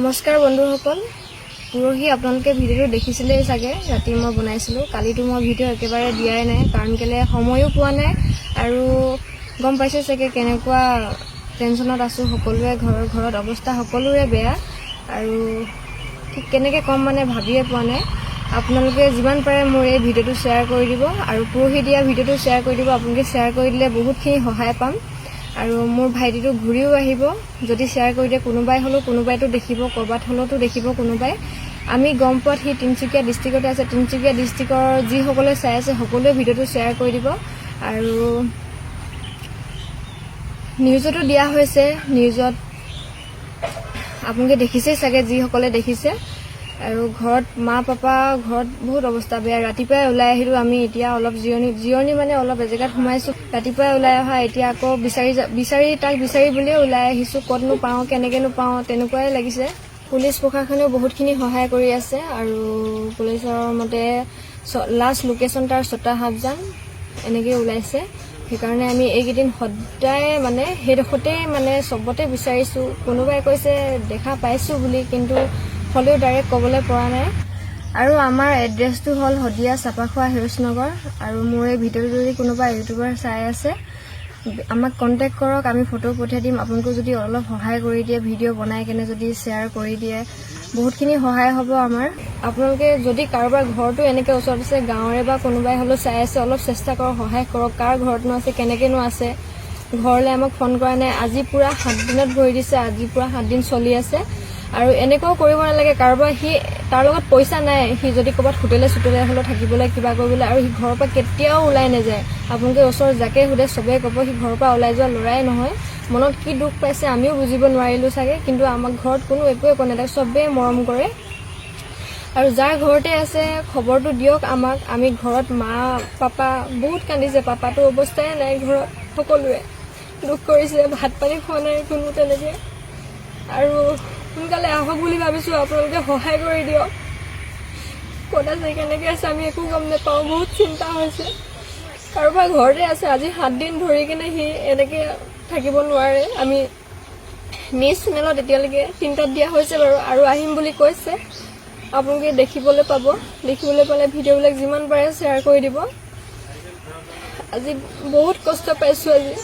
নমস্কাৰ বন্ধুসকল, পুৰহি আপোনালোকে ভিডিঅ'টো দেখিছিলেই চাগে। ৰাতি মই বনাইছিলোঁ, কালিতো মই ভিডিঅ' একেবাৰে দিয়াই নাই, কাৰণ কেলে সময়ো পোৱা নাই আৰু গম পাইছে চাগে কেনেকুৱা টেনশ্যনত আছোঁ। সকলোৱে ঘৰত অৱস্থা সকলোৰে বেয়া আৰু ঠিক কেনেকৈ ক'ম মানে ভাবিয়ে পোৱা নাই। আপোনালোকে যিমান পাৰে মোৰ এই ভিডিঅ'টো শ্বেয়াৰ কৰি দিব আৰু পুৰহি দিয়া ভিডিঅ'টো শ্বেয়াৰ কৰি দিব। আপোনালোকে শ্বেয়াৰ কৰি দিলে বহুতখিনি সহায় পাম আৰু মোৰ ভাইটিটো ঘূৰিও আহিব যদি শ্বেয়াৰ কৰি দিয়ে। কোনোবাইতো দেখিব, ক'ৰবাত হ'লেওতো দেখিব কোনোবাই। আমি গম পোৱাত সি তিনিচুকীয়া ডিষ্ট্ৰিক্টতে আছে। তিনিচুকীয়া ডিষ্ট্ৰিক্টৰ যিসকলে চাই আছে সকলোৱে ভিডিঅ'টো শ্বেয়াৰ কৰি দিব আৰু নিউজতো দিয়া হৈছে। নিউজত আপোনালোকে দেখিছেই চাগে, যিসকলে দেখিছে। আৰু ঘৰত মা পাপা ঘৰত বহুত অৱস্থা বেয়া। ৰাতিপুৱাই ওলাই আহিলোঁ আমি, এতিয়া অলপ জিৰণি মানে অলপ এজেগাত সোমাইছোঁ। ৰাতিপুৱাই ওলাই অহা, এতিয়া আকৌ বিচাৰি বুলিয়ে ওলাই আহিছোঁ। ক'তনো পাওঁ, কেনেকৈনো পাওঁ তেনেকুৱাই লাগিছে। পুলিচ প্ৰশাসনেও বহুতখিনি সহায় কৰি আছে আৰু পুলিচৰ মতে লাষ্ট লোকেশ্যন তাৰ ছটা হাবজান এনেকৈ ওলাইছে। সেইকাৰণে আমি এইকেইদিন সদায় মানে সেইডোখৰতেই মানে চবতে বিচাৰিছোঁ। কোনোবাই কৈছে দেখা পাইছোঁ বুলি, কিন্তু হ'লেও ডাইৰেক্ট ক'বলৈ পৰা নাই। আৰু আমাৰ এড্ৰেছটো হ'ল শদিয়া চাপাখোৱা হিৰচনগৰ। আৰু মোৰ এই ভিডিঅ'টো যদি কোনোবা ইউটিউবাৰ চাই আছে, আমাক কণ্টেক্ট কৰক, আমি ফটো পঠিয়াই দিম। আপোনালোকে যদি অলপ সহায় কৰি দিয়ে, ভিডিঅ' বনাই কেনে যদি শ্বেয়াৰ কৰি দিয়ে, বহুতখিনি সহায় হ'ব আমাৰ। আপোনালোকে যদি কাৰোবাৰ ঘৰটো এনেকৈ ওচৰত আছে, গাঁৱৰে বা কোনোবাই হ'লেও চাই আছে, অলপ চেষ্টা কৰক, সহায় কৰক। কাৰ ঘৰতনো আছে, কেনেকৈনো আছে, ঘৰলৈ আমাক ফোন কৰা নাই। আজি পূৰা 7 দিনত ভৰি দিছে, আজি পূৰা 7 দিন চলি আছে। আৰু এনেকুৱাও কৰিব নালাগে। কাৰোবাৰ তাৰ লগত পইচা নাই, সি যদি ক'ৰবাত হোটেলে হ'লেও থাকিবলৈ কিবা কৰিবলৈ, আৰু সি ঘৰৰ পৰা কেতিয়াও ওলাই নাযায়। আপোনালোকে ওচৰত যাকে সোধে চবেই ক'ব সি ঘৰৰ পৰা ওলাই যোৱা ল'ৰাই নহয়। মনত কি দুখ পাইছে আমিও বুজিব নোৱাৰিলোঁ চাগে, কিন্তু আমাক ঘৰত কোনো একোৱে কোৱা নাই, চবেই মৰম কৰে। আৰু যাৰ ঘৰতে আছে খবৰটো দিয়ক আমাক। আমি ঘৰত মা পাপা বহুত কান্দিছে, পাপাটো অৱস্থাই নাই। ঘৰত সকলোৱে দুখ কৰিছে, ভাত পানী খোৱা নাই কোনো তেনেকৈ। আৰু সোনকালে আহক বুলি ভাবিছোঁ, আপোনালোকে সহায় কৰি দিয়ক। ক'ত আছে, কেনেকৈ আছে আমি একো গম নাপাওঁ, বহুত চিন্তা হৈছে। কাৰোবাৰ ঘৰতে আছে, আজি 7 দিন ধৰি কিনে সি এনেকৈ থাকিব নোৱাৰে। আমি নিউজ চেনেলত এতিয়ালৈকে 3টাত দিয়া হৈছে বাৰু, আৰু আহিম বুলি কৈছে। আপোনালোকে দেখিবলৈ পালে ভিডিঅ'বিলাক যিমান পাৰে শ্বেয়াৰ কৰি দিব। আজি বহুত কষ্ট পাইছোঁ আজি।